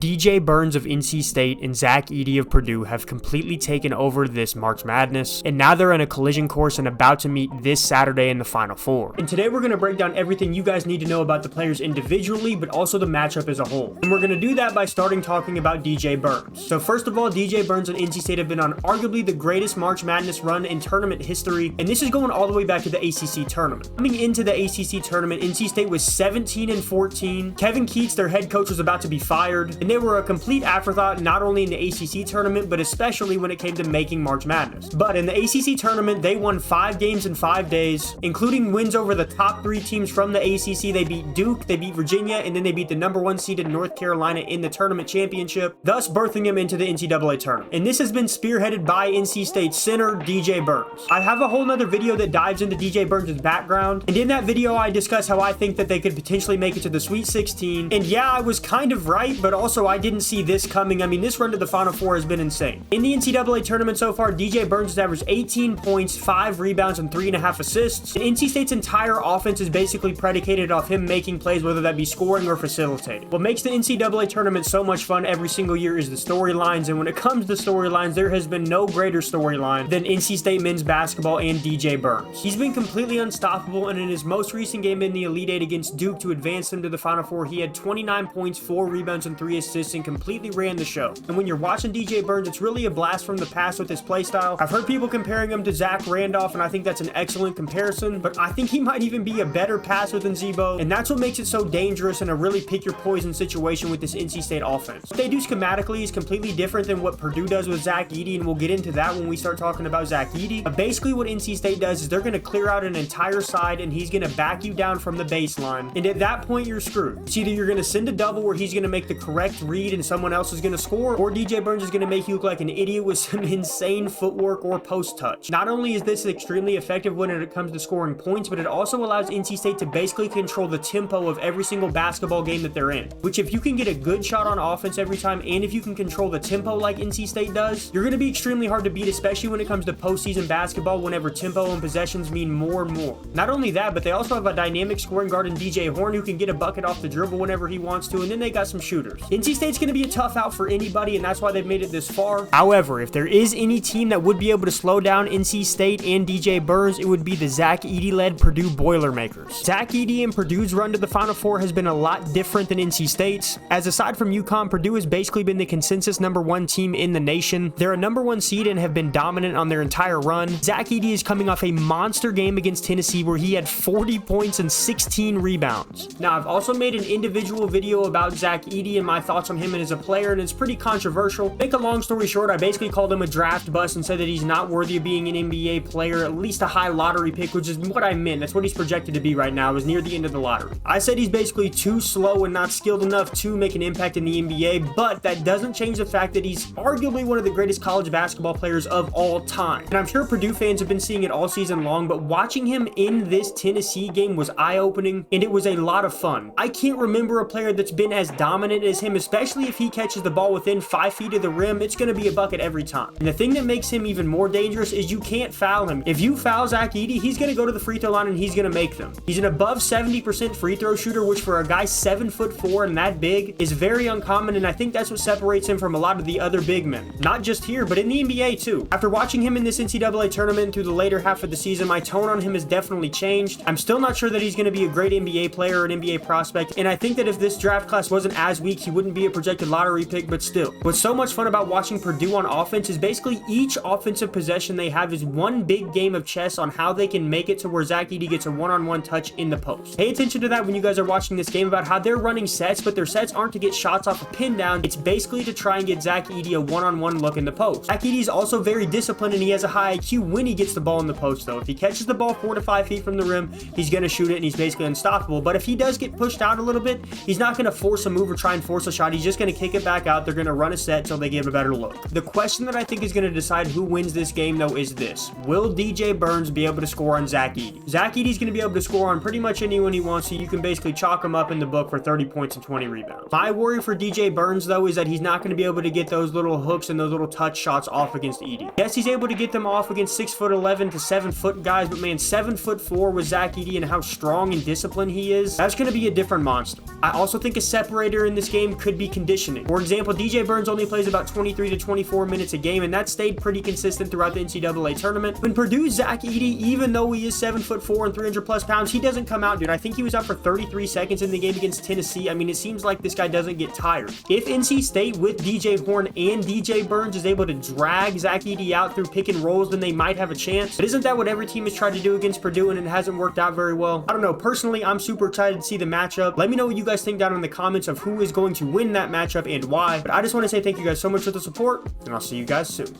DJ Burns of NC State and Zack Edey of Purdue have completely taken over this March Madness, and now they're on a collision course and about to meet this Saturday in the Final Four. And today we're going to break down everything you guys need to know about the players individually, but also the matchup as a whole. And we're going to do that by starting talking about DJ Burns. So first of all, DJ Burns and NC State have been on arguably the greatest March Madness run in tournament history, and this is going all the way back to the ACC tournament. Coming into the ACC tournament, NC State was 17-14. Kevin Keatts, their head coach, was about to be fired, and they were a complete afterthought not only in the ACC tournament, but especially when it came to making March Madness. But in the ACC tournament, they won 5 games in 5 days, including wins over the top 3 teams from the ACC. They beat Duke, they beat Virginia, and then they beat the #1 seeded North Carolina in the tournament championship, thus birthing them into the NCAA tournament. And this has been spearheaded by NC State center DJ Burns. I have a whole nother video that dives into DJ Burns' background, and in that video I discuss how I think that they could potentially make it to the Sweet 16. And yeah, I was kind of right, but also I didn't see this coming. I mean, this run to the Final Four has been insane. In the NCAA tournament so far, DJ Burns has averaged 18 points, 5 rebounds, and 3.5 assists. And NC State's entire offense is basically predicated off him making plays, whether that be scoring or facilitating. What makes the NCAA tournament so much fun every single year is the storylines, and when it comes to storylines, there has been no greater storyline than NC State men's basketball and DJ Burns. He's been completely unstoppable, and in his most recent game in the Elite Eight against Duke to advance them to the Final Four, he had 29 points, 4 rebounds, and 3 assists, and completely ran the show. And when you're watching DJ Burns, it's really a blast from the past with his play style. I've heard people comparing him to Zach Randolph, and I think that's an excellent comparison, but I think he might even be a better passer than Zebo, and that's what makes it so dangerous and a really pick your poison situation with this NC State offense. What they do schematically is completely different than what Purdue does with Zack Edey, and we'll get into that when we start talking about Zack Edey. But basically what NC State does is they're going to clear out an entire side, and he's going to back you down from the baseline, and at that point you're screwed. It's either you're going to send a double where he's going to make the correct read and someone else is going to score, or DJ Burns is going to make you look like an idiot with some insane footwork or post touch. Not only is this extremely effective when it comes to scoring points, but it also allows NC State to basically control the tempo of every single basketball game that they're in, which if you can get a good shot on offense every time, and if you can control the tempo like NC State does, you're going to be extremely hard to beat, especially when it comes to postseason basketball whenever tempo and possessions mean more and more. Not only that, but they also have a dynamic scoring guard in DJ Horn who can get a bucket off the dribble whenever he wants to, and then they got some shooters. NC State's going to be a tough out for anybody, and that's why they've made it this far. However, if there is any team that would be able to slow down NC State and DJ Burns, it would be the Zack Edey-led Purdue Boilermakers. Zack Edey and Purdue's run to the Final Four has been a lot different than NC State's, as aside from UConn, Purdue has basically been the consensus #1 team in the nation. They're a #1 seed and have been dominant on their entire run. Zack Edey is coming off a monster game against Tennessee where he had 40 points and 16 rebounds. Now, I've also made an individual video about Zack Edey and my thoughts on him and as a player, and it's pretty controversial. Make a long story short, I basically called him a draft bust and said that he's not worthy of being an NBA player, at least a high lottery pick, which is what I meant. That's what he's projected to be right now, is near the end of the lottery. I said he's basically too slow and not skilled enough to make an impact in the NBA, but that doesn't change the fact that he's arguably one of the greatest college basketball players of all time. And I'm sure Purdue fans have been seeing it all season long, but watching him in this Tennessee game was eye-opening, and it was a lot of fun. I can't remember a player that's been as dominant as him, especially if he catches the ball within 5 feet of the rim. It's going to be a bucket every time. And the thing that makes him even more dangerous is you can't foul him. If you foul Zack Edey, he's going to go to the free throw line and he's going to make them. He's an above 70% free throw shooter, which for a guy 7'4" and that big is very uncommon, and I think that's what separates him from a lot of the other big men. Not just here, but in the NBA too. After watching him in this NCAA tournament through the later half of the season, my tone on him has definitely changed. I'm still not sure that he's going to be a great NBA player or an NBA prospect, and I think that if this draft class wasn't as weak, he wouldn't be a projected lottery pick, but still. What's so much fun about watching Purdue on offense is basically each offensive possession they have is one big game of chess on how they can make it to where Zack Edey gets a one-on-one touch in the post. Pay attention to that when you guys are watching this game about how they're running sets, but their sets aren't to get shots off a pin down. It's basically to try and get Zack Edey a one-on-one look in the post. Zack Edey is also very disciplined, and he has a high IQ when he gets the ball in the post, though. If he catches the ball 4 to 5 feet from the rim, he's going to shoot it, and he's basically unstoppable. But if he does get pushed out a little bit, he's not going to force a move or try and force a shot. He's just going to kick it back out. They're going to run a set till they give a better look. The question that I think is going to decide who wins this game, though, is this. Will DJ Burns be able to score on Zack Edey? Zack Edey's going to be able to score on pretty much anyone he wants, so you can basically chalk him up in the book for 30 points and 20 rebounds. My worry for DJ Burns, though, is that he's not going to be able to get those little hooks and those little touch shots off against Edey. Yes, he's able to get them off against 6'11" to 7' guys, but man, 7'4" with Zack Edey and how strong and disciplined he is, that's going to be a different monster. I also think a separator in this game could could be conditioning. For example, DJ Burns only plays about 23 to 24 minutes a game, and that stayed pretty consistent throughout the NCAA tournament. When Purdue's Zack Edey, even though he is 7'4" and 300 plus pounds, he doesn't come out, dude. I think he was out for 33 seconds in the game against Tennessee. I mean, it seems like this guy doesn't get tired. If NC State with DJ Horn and DJ Burns is able to drag Zack Edey out through pick and rolls, then they might have a chance. But isn't that what every team has tried to do against Purdue, and it hasn't worked out very well? I don't know. Personally, I'm super excited to see the matchup. Let me know what you guys think down in the comments of who is going to win that matchup and why. But I just want to say thank you guys so much for the support, and I'll see you guys soon.